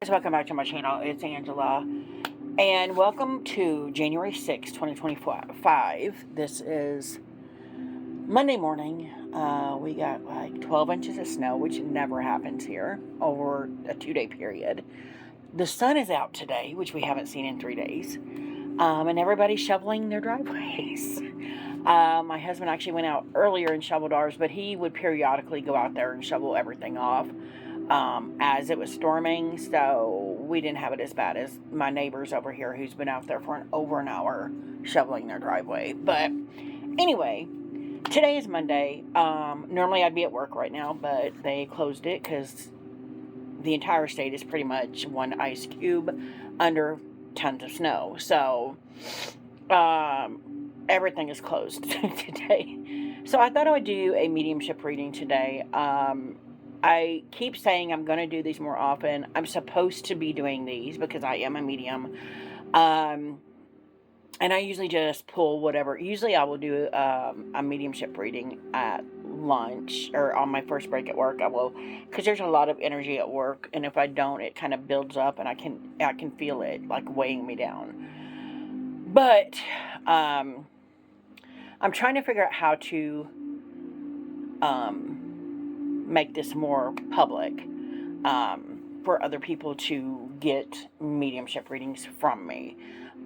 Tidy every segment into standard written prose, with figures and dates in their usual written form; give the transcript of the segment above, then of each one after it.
Welcome back to my channel. It's Angela, and welcome to January 6th, 2025. This is Monday morning. We got like 12 inches of snow, which never happens here over a 2-day period. The sun is out today, which we haven't seen in 3 days, and everybody's shoveling their driveways. My husband actually went out earlier and shoveled ours, but he would periodically go out there and shovel everything off as it was storming, so we didn't have it as bad as my neighbors over here who's been out there for over an hour shoveling their driveway. But anyway, today is Monday. Normally I'd be at work right now, but they closed it because the entire state is pretty much one ice cube under tons of snow. So everything is closed today. So I thought I would do a mediumship reading today. I keep saying I'm going to do these more often. I'm supposed to be doing these because I am a medium. And I usually just pull whatever. Usually I will do a mediumship reading at lunch or on my first break at work. I will, because there's a lot of energy at work, and if I don't, it kind of builds up, and I can feel it like weighing me down. But I'm trying to figure out how to make this more public for other people to get mediumship readings from me.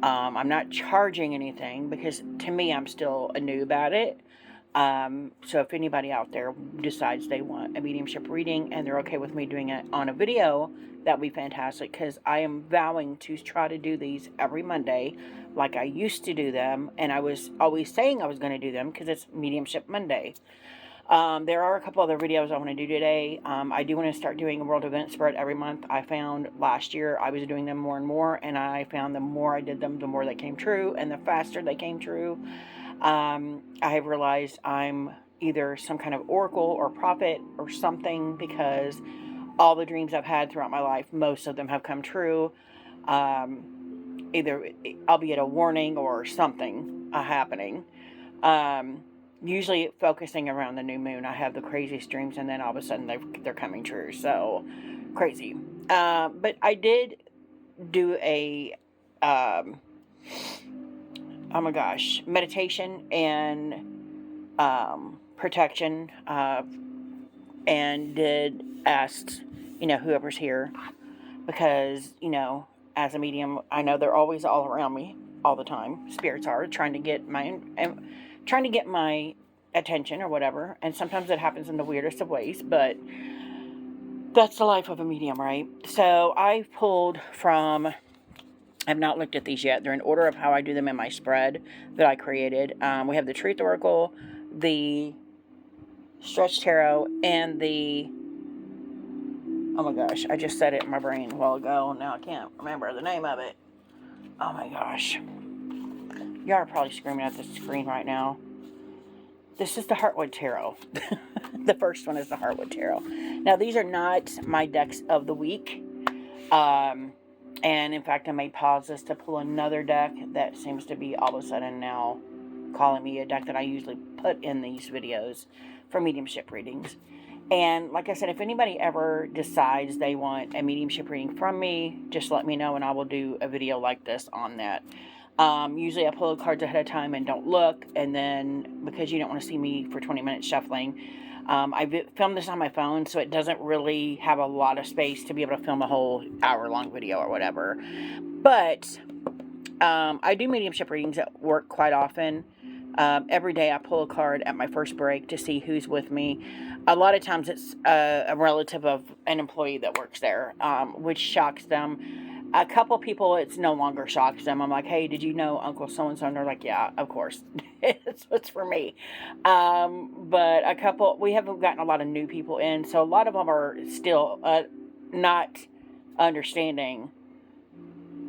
I'm not charging anything because to me I'm still a noob at it. So if anybody out there decides they want a mediumship reading and they're okay with me doing it on a video, that would be fantastic, because I am vowing to try to do these every Monday like I used to do them, and I was always saying I was going to do them because it's Mediumship Monday. There are a couple other videos I want to do today. I do want to start doing a world event spread every month. I found last year I was doing them more and more, and I found the more I did them, the more they came true, and the faster they came true. I have realized I'm either some kind of oracle or prophet or something, because all the dreams I've had throughout my life, most of them have come true. Either albeit a warning or something happening. Usually focusing around the new moon, I have the craziest dreams, and then all of a sudden they're coming true. So crazy. But I did do a oh my gosh, meditation and protection, and did ask, whoever's here, because as a medium, I know they're always all around me all the time. Spirits are trying to get my attention or whatever, and sometimes it happens in the weirdest of ways, but that's the life of a medium, right? So I pulled from, I've not looked at these yet, they're in order of how I do them in my spread that I created. We have the Truth Oracle, the Stretch Tarot, and the, oh my gosh, I just said it in my brain a while ago, now I can't remember the name of it. Oh my gosh, y'all are probably screaming at the screen right now. This is the Heartwood Tarot. The first one is the Heartwood Tarot. Now, these are not my decks of the week. And in fact, I may pause this to pull another deck that seems to be all of a sudden now calling me a deck that I usually put in these videos for mediumship readings. And like I said, if anybody ever decides they want a mediumship reading from me, just let me know and I will do a video like this on that. Usually I pull the cards ahead of time and don't look, and then because you don't want to see me for 20 minutes shuffling, I filmed this on my phone, so it doesn't really have a lot of space to be able to film a whole hour-long video or whatever. But I do mediumship readings at work quite often. Every day I pull a card at my first break to see who's with me. A lot of times it's a relative of an employee that works there, which shocks them. A couple people, it's no longer shocks them. I'm like, hey, did you know Uncle so-and-so? And they're like, yeah, of course. it's for me. But a couple, we haven't gotten a lot of new people in, so a lot of them are still not understanding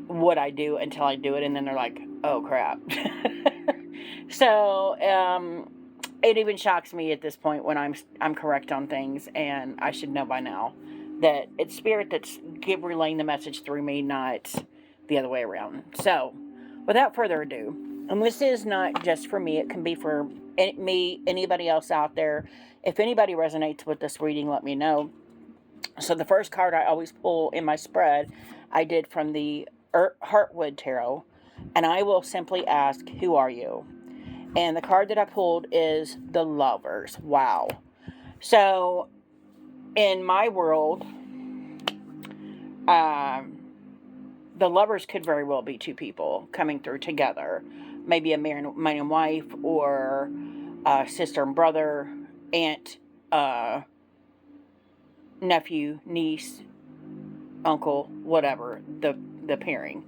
what I do until I do it, and then they're like, oh, crap. So, it even shocks me at this point when I'm correct on things, and I should know by now that it's spirit that's relaying the message through me, not the other way around. So, without further ado, and this is not just for me, it can be for me, anybody else out there. If anybody resonates with this reading, let me know. So the first card I always pull in my spread, I did from the Heartwood Tarot, and I will simply ask, who are you? And the card that I pulled is the Lovers. Wow. So in my world, the Lovers could very well be two people coming through together. Maybe a man and wife, or sister and brother, aunt, nephew, niece, uncle, whatever the pairing.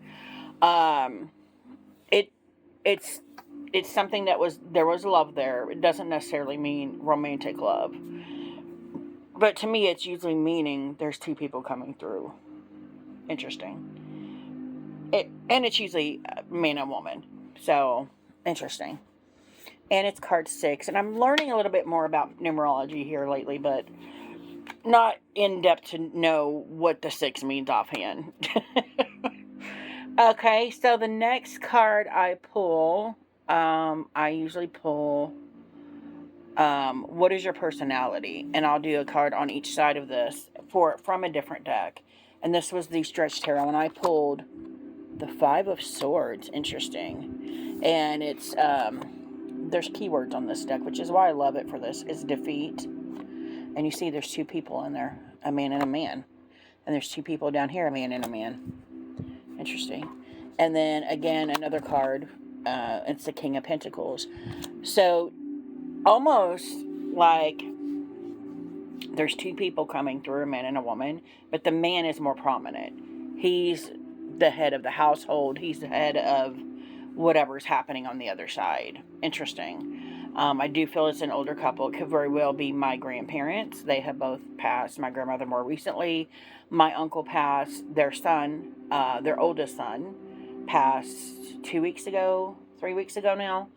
It it's something that there was love there. It doesn't necessarily mean romantic love, but to me, it's usually meaning there's two people coming through. Interesting. And it's usually man and woman. So interesting. And it's card 6, and I'm learning a little bit more about numerology here lately, but not in depth to know what the 6 means offhand. Okay, so the next card I pull, I usually pull, what is your personality? And I'll do a card on each side of this from a different deck. And this was the Stretch Tarot, and I pulled the 5 of Swords. Interesting. And it's, there's keywords on this deck, which is why I love it for this, is defeat. And you see there's 2 people in there, a man and a man. And there's 2 people down here, a man and a man. Interesting. And then, again, another card, it's the King of Pentacles. So, almost like there's 2 people coming through, a man and a woman, but the man is more prominent. He's the head of the household. He's the head of whatever's happening on the other side. Interesting. I do feel it's an older couple. It could very well be my grandparents. They have both passed. My grandmother more recently. My uncle passed. Their son, their oldest son, passed 2 weeks ago, 3 weeks ago now.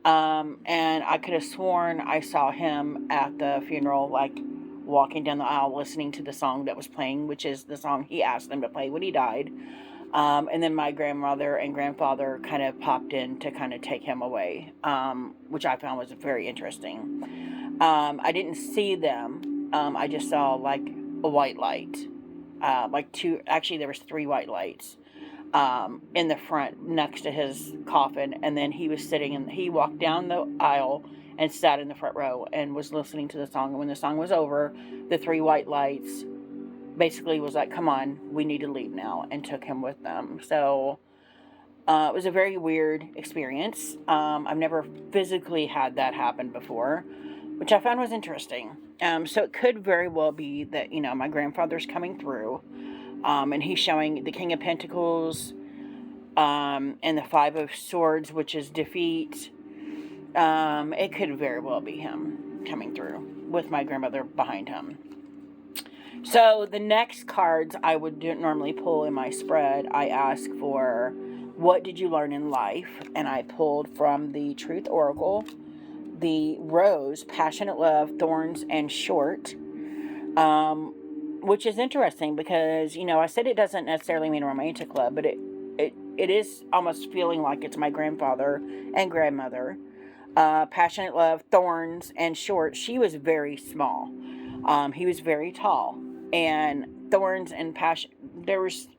And I could have sworn I saw him at the funeral, like walking down the aisle listening to the song that was playing, which is the song he asked them to play when he died. And then my grandmother and grandfather kind of popped in to kind of take him away, which I found was very interesting. I didn't see them. I just saw like a white light, like 2, actually there was 3 white lights, in the front next to his coffin. And then he was sitting, and he walked down the aisle and sat in the front row and was listening to the song. And when the song was over, the 3 white lights basically was like, come on, we need to leave now, and took him with them. So it was a very weird experience. I've never physically had that happen before, which I found was interesting. So it could very well be that, my grandfather's coming through, and he's showing the King of Pentacles, and the 5 of Swords, which is defeat. It could very well be him coming through with my grandmother behind him. So the next cards I would normally pull in my spread, I ask for, what did you learn in life? And I pulled from the Truth Oracle, the Rose, Passionate Love, Thorns, and Short, which is interesting because, I said it doesn't necessarily mean romantic love, but it is almost feeling like it's my grandfather and grandmother. Passionate Love, Thorns, and Short. She was very small. He was very tall. And Thorns and Passion, there was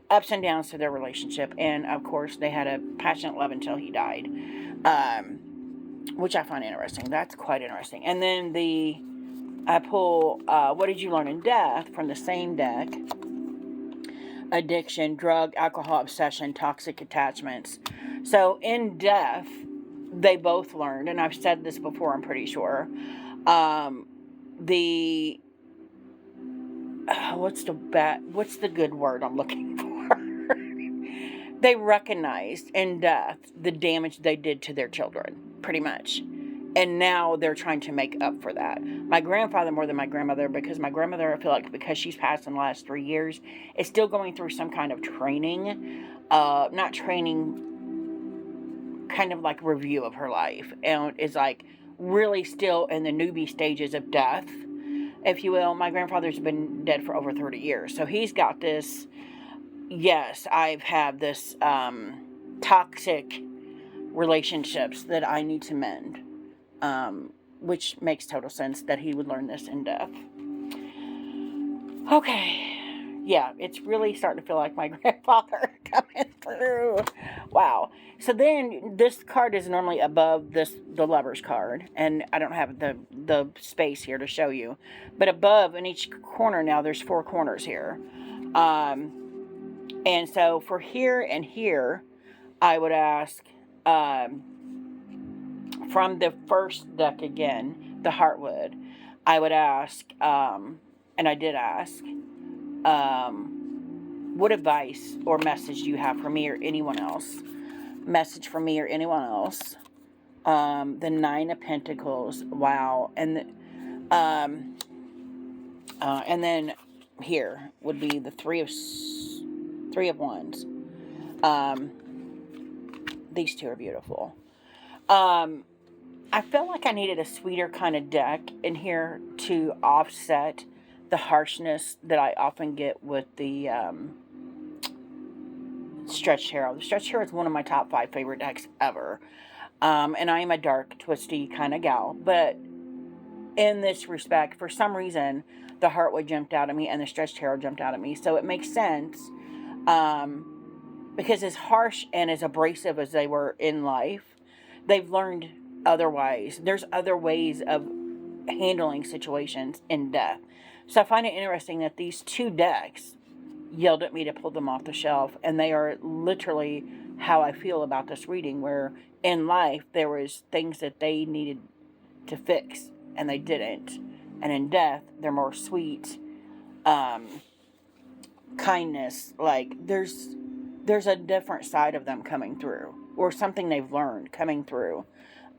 ups and downs to their relationship. And, of course, they had a passionate love until he died, which I find interesting. That's quite interesting. And then I pull, what did you learn in death, from the same deck. Addiction, drug, alcohol, obsession, toxic attachments. So in death, they both learned, and I've said this before, I'm pretty sure, what's the good word I'm looking for? They recognized in death the damage they did to their children, pretty much. And now they're trying to make up for that. My grandfather more than my grandmother, because my grandmother, I feel like, because she's passed in the last 3 years, is still going through some kind of training. Not training, kind of like review of her life. And is like really still in the newbie stages of death, if you will. My grandfather's been dead for over 30 years. So he's got this, yes, I've had this toxic relationships that I need to mend. Which makes total sense that he would learn this in death. Okay. Yeah, it's really starting to feel like my grandfather coming through. Wow. So then this card is normally above the lover's card, and I don't have the space here to show you. But above in each corner now there's 4 corners here. And so for here and here, I would ask from the first deck again, the Heartwood, I would ask, and I did ask, what advice or message do you have for me or anyone else? Message for me or anyone else. The 9 of Pentacles. Wow. And then here would be the 3 of Wands. These 2 are beautiful. I felt like I needed a sweeter kind of deck in here to offset the harshness that I often get with the Stretch Tarot. The Stretch Tarot is one of my top 5 favorite decks ever. And I am a dark, twisty kind of gal. But in this respect, for some reason, the Heartwood jumped out at me and the Stretch Tarot jumped out at me. So it makes sense. Because as harsh and as abrasive as they were in life, they've learned otherwise. There's other ways of handling situations in death. So I find it interesting that these 2 decks yelled at me to pull them off the shelf, and they are literally how I feel about this reading, where in life there was things that they needed to fix and they didn't, and in death they're more sweet, kindness, like there's a different side of them coming through, or something they've learned coming through.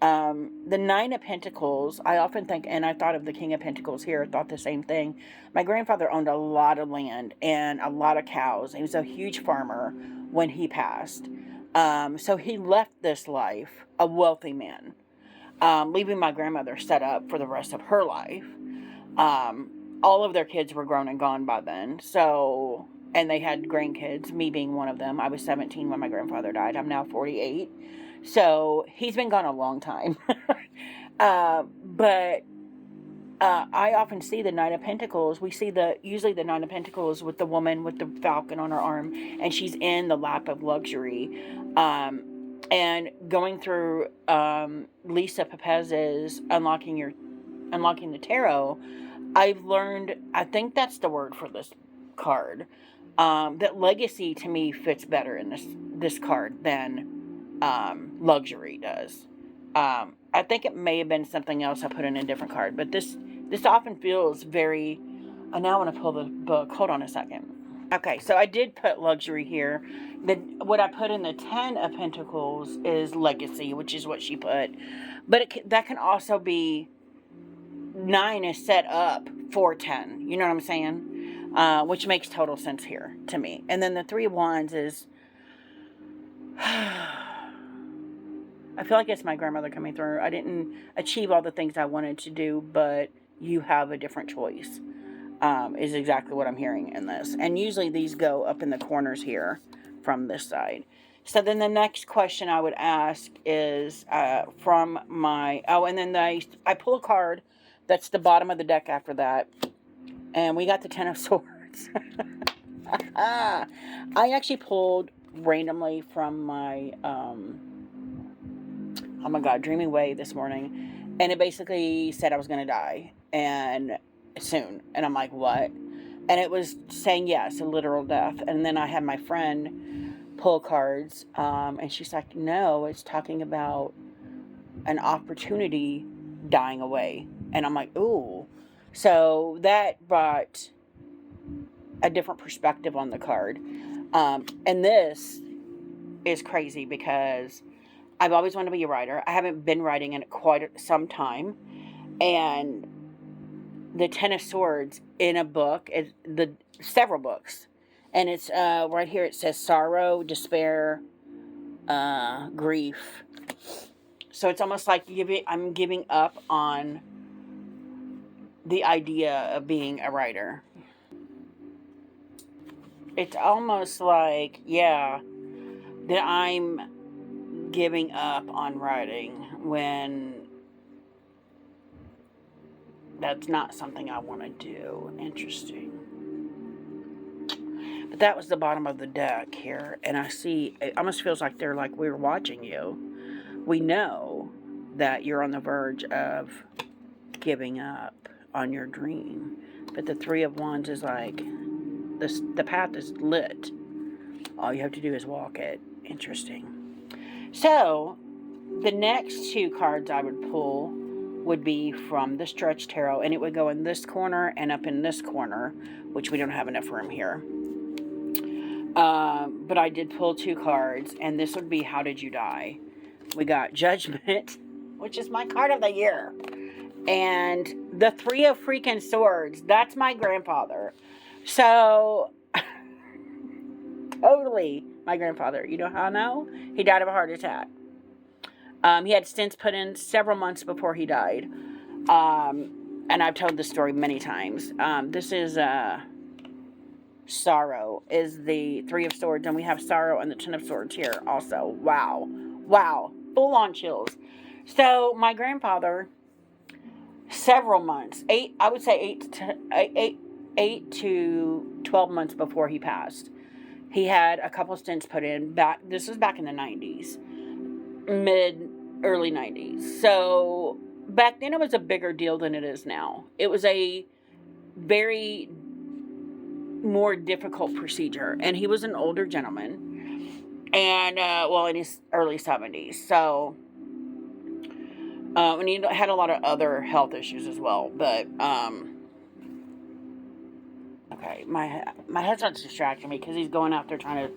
The 9 of Pentacles, I often think, and I thought of the King of Pentacles here, I thought the same thing. My grandfather owned a lot of land and a lot of cows. He was a huge farmer when he passed. So he left this life a wealthy man, leaving my grandmother set up for the rest of her life. All of their kids were grown and gone by then. So, and they had grandkids, me being one of them. I was 17 when my grandfather died. I'm now 48. So he's been gone a long time. But I often see the 9 of Pentacles. We see usually the 9 of Pentacles with the woman with the falcon on her arm, and she's in the lap of luxury. And going through Lisa Pepez's Unlocking the Tarot, I've learned, I think that's the word for this card, that legacy to me fits better in this card than luxury does. I think it may have been something else I put in a different card, but this often feels very. I now want to pull the book. Hold on a second. Okay, so I did put luxury here. What I put in the 10 of Pentacles is legacy, which is what she put. But that can also be 9 is set up for 10. You know what I'm saying? Which makes total sense here to me. And then the 3 of Wands is. I feel like it's my grandmother coming through. I didn't achieve all the things I wanted to do, but you have a different choice, is exactly what I'm hearing in this. And usually these go up in the corners here from this side. So then the next question I would ask is from my... Oh, and then I pull a card that's the bottom of the deck after that. And we got the 10 of Swords. I actually pulled randomly from my... oh my God, Dreaming Way this morning. And it basically said I was going to die. And soon. And I'm like, what? And it was saying, yes, a literal death. And then I had my friend pull cards. And she's like, no, it's talking about an opportunity dying away. And I'm like, ooh. So that brought a different perspective on the card. And this is crazy because I've always wanted to be a writer. I haven't been writing in quite some time. And the 10 of Swords in a book, several books. And it's right here it says sorrow, despair, grief. So it's almost like I'm giving up on the idea of being a writer. It's almost like, yeah, that I'm giving up on writing when that's not something I want to do. Interesting. But that was the bottom of the deck here. And I see, it almost feels like they're like, we're watching you. We know that you're on the verge of giving up on your dream. But the Three of Wands is like, the path is lit. All you have to do is walk it. Interesting. So, the next two cards I would pull would be from the Stretch Tarot, and it would go in this corner and up in this corner, which we don't have enough room here. But I did pull two cards, and this would be How Did You Die? We got Judgment, which is my card of the year. And the Three of freaking Swords, that's my grandfather. So, totally my grandfather. You know how I know? He died of a heart attack. He had stents put in several months before he died. And I've told this story many times. This is Sorrow is the Three of Swords, and we have Sorrow and the Ten of Swords here also. Wow. Wow. Full on chills. So my grandfather, several months, I would say 8 to 12 months before he passed, he had a couple stents put in. This was back in the 90s, early 90s. So back then it was a bigger deal than it is now. It was a very more difficult procedure, and he was an older gentleman, and in his early 70s. So and he had a lot of other health issues as well. But okay, my husband's distracting me because he's going out there trying to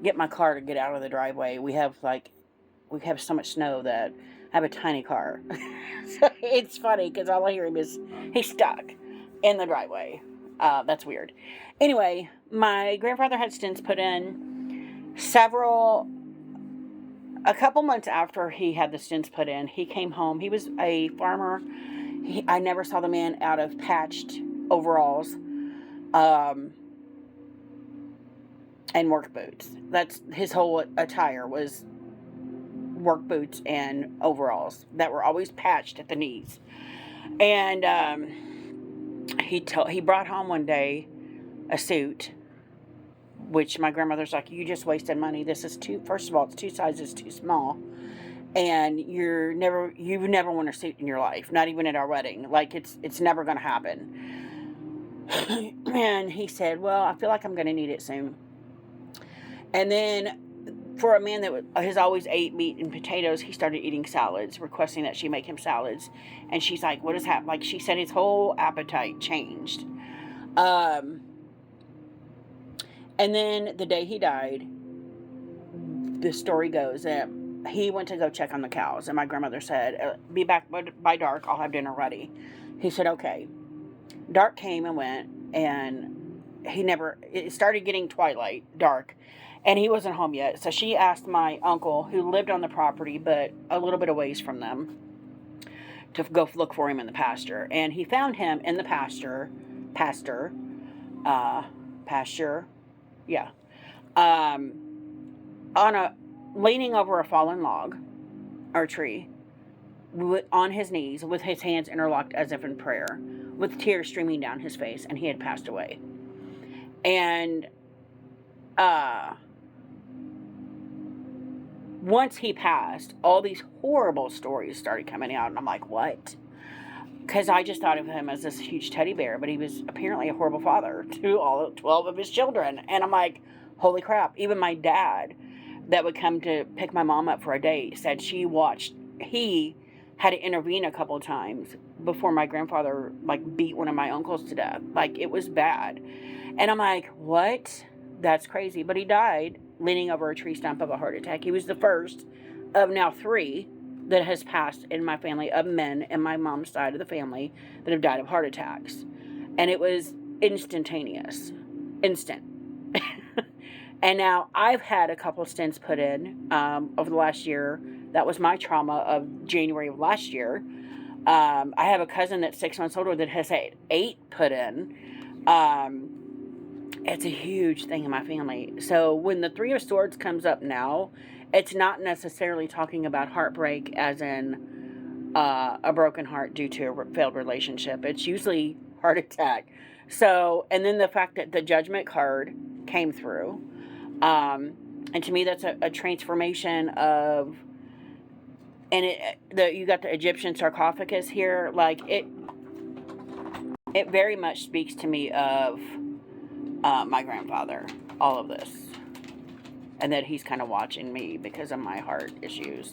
get my car to get out of the driveway. We have so much snow that I have a tiny car. So it's funny because all I hear him is he's stuck in the driveway. That's weird. Anyway, my grandfather had stents put in a couple months after he had the stents put in. He came home. He was a farmer. I never saw the man out of patched overalls and work boots. That's his whole attire was work boots and overalls that were always patched at the knees. And he brought home one day a suit, which my grandmother's like, you just wasted money. This is first of all, it's 2 sizes too small. And you've never worn a suit in your life, not even at our wedding. Like, it's never going to happen. And he said, well, I feel like I'm going to need it soon. And then for a man that has always ate meat and potatoes, he started eating salads, requesting that she make him salads. And she's like, what is happening? Like, she said his whole appetite changed. And then the day he died, the story goes that he went to go check on the cows. And my grandmother said, be back by dark. I'll have dinner ready. He said, okay. Dark came and went, and it started getting twilight, dark. And he wasn't home yet. So she asked my uncle, who lived on the property, but a little bit away from them, to go look for him in the pasture. And he found him in the pasture, leaning over a fallen log or tree, on his knees, with his hands interlocked as if in prayer, with tears streaming down his face, and he had passed away. And once he passed, all these horrible stories started coming out, and I'm like, what? Because I just thought of him as this huge teddy bear, but he was apparently a horrible father to all 12 of his children. And I'm like, holy crap. Even my dad, that would come to pick my mom up for a date, said he had to intervene a couple of times before my grandfather, like, beat one of my uncles to death. Like, it was bad. And I'm like, what? That's crazy. But he died leaning over a tree stump of a heart attack. He was the first of now 3 that has passed in my family, of men in my mom's side of the family, that have died of heart attacks. And it was instantaneous. Instant. And now I've had a couple stents put in over the last year. That was my trauma of January of last year. I have a cousin that's 6 months older that has had 8 put in. It's a huge thing in my family. So when the Three of Swords comes up now, it's not necessarily talking about heartbreak as in a broken heart due to a failed relationship. It's usually heart attack. So, and then the fact that the Judgment card came through. And to me, that's a transformation of, and you got the Egyptian sarcophagus here. Like, it very much speaks to me of my grandfather, all of this. And that he's kind of watching me because of my heart issues.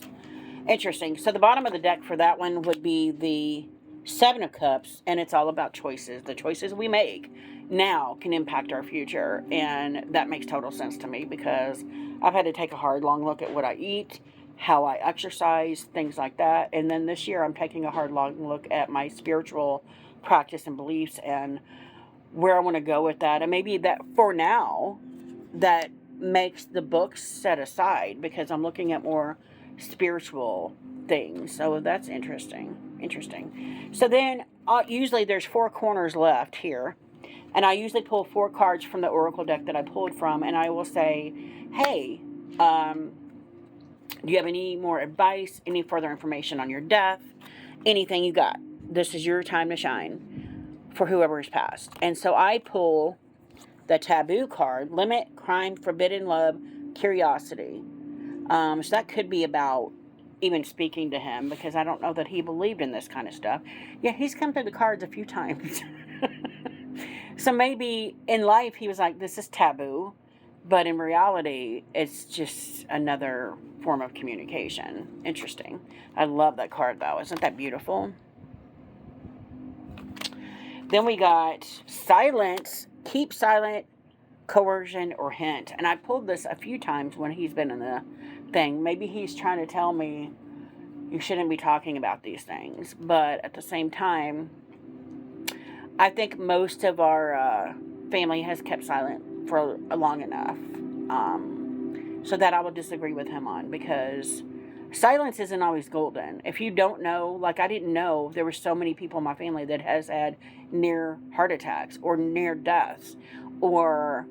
Interesting. So the bottom of the deck for that one would be the Seven of Cups, and it's all about choices. The choices we make now can impact our future, and that makes total sense to me because I've had to take a hard, long look at what I eat, how I exercise, things like that. And then this year I'm taking a hard, long look at my spiritual practice and beliefs and where I want to go with that. And maybe that for now, that makes the books set aside because I'm looking at more spiritual things. So that's interesting. So then usually there's 4 corners left here, and I usually pull 4 cards from the oracle deck that I pulled from, and I will say, hey, do you have any more advice, any further information on your death, anything you got? This is your time to shine for whoever is passed. And so I pull the Taboo card, limit, crime, forbidden love, curiosity. So that could be about even speaking to him, because I don't know that he believed in this kind of stuff. Yeah, he's come through the cards a few times. So maybe in life he was like, this is taboo, but in reality it's just another form of communication. Interesting. I love that card though. Isn't that beautiful? Then we got silence, keep silent, coercion, or hint. And I pulled this a few times when he's been in the thing. Maybe he's trying to tell me you shouldn't be talking about these things. But at the same time, I think most of our family has kept silent for long enough. So that I will disagree with him on, because silence isn't always golden. If you don't know, like I didn't know there were so many people in my family that has had near heart attacks or near deaths, or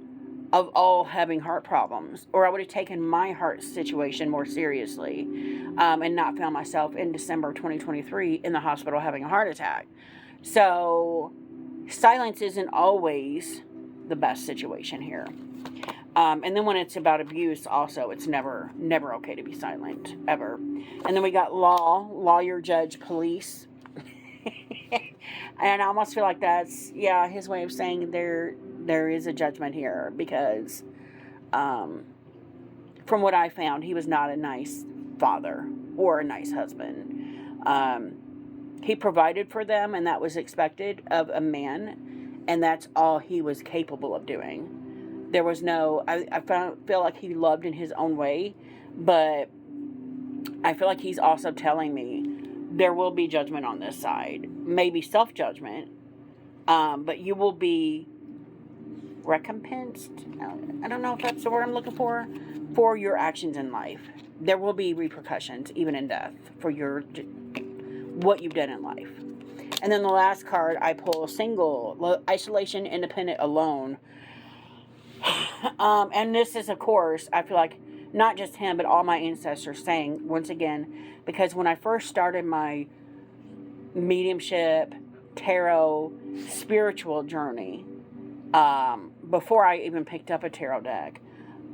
of all having heart problems, or I would have taken my heart situation more seriously and not found myself in December 2023 in the hospital having a heart attack. So silence isn't always the best situation here. And then when it's about abuse also, it's never okay to be silent, ever. And then we got law, lawyer, judge, police. And I almost feel like that's, his way of saying there is a judgment here, because from what I found, he was not a nice father or a nice husband. He provided for them, and that was expected of a man, and that's all he was capable of doing. There was no, I feel like he loved in his own way, but I feel like he's also telling me there will be judgment on this side. Maybe self-judgment, but you will be recompensed. I don't know if that's the word I'm looking for your actions in life. There will be repercussions, even in death, for what you've done in life. And then the last card I pull, single, isolation, independent, alone. And this is, of course, I feel like not just him, but all my ancestors saying, once again, because when I first started my mediumship, tarot, spiritual journey, before I even picked up a tarot deck,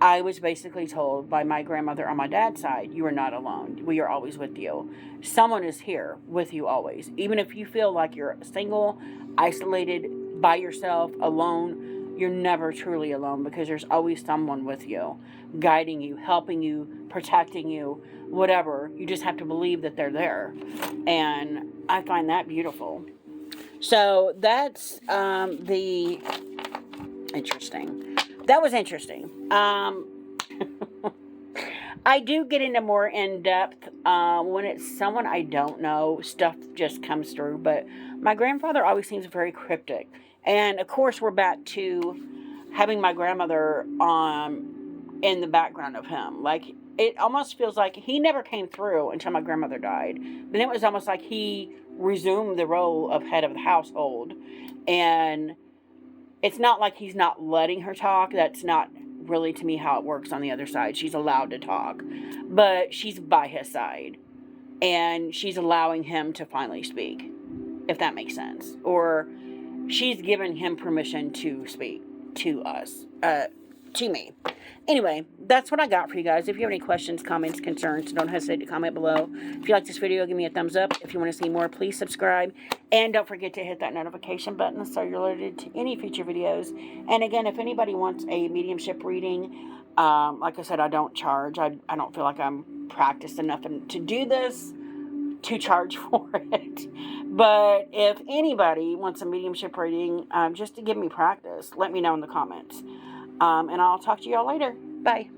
I was basically told by my grandmother on my dad's side, you are not alone. We are always with you. Someone is here with you always. Even if you feel like you're single, isolated, by yourself, alone, you're never truly alone, because there's always someone with you, guiding you, helping you, protecting you, whatever. You just have to believe that they're there. And I find that beautiful. So that's interesting. That was interesting. I do get into more in-depth when it's someone I don't know. Stuff just comes through. But my grandfather always seems very cryptic. And, of course, we're back to having my grandmother in the background of him. Like, it almost feels like he never came through until my grandmother died. Then it was almost like he resumed the role of head of the household. And it's not like he's not letting her talk. That's not really, to me, how it works on the other side. She's allowed to talk. But she's by his side. And she's allowing him to finally speak, if that makes sense. Or she's given him permission to speak to us, to me. Anyway, that's what I got for you guys. If you have any questions, comments, concerns, don't hesitate to comment below. If you like this video, give me a thumbs up. If you want to see more, please subscribe. And don't forget to hit that notification button so you're alerted to any future videos. And again, if anybody wants a mediumship reading, like I said, I don't charge. I don't feel like I'm practiced enough to do this to charge for it. But if anybody wants a mediumship reading, just to give me practice, let me know in the comments. And I'll talk to y'all later. Bye.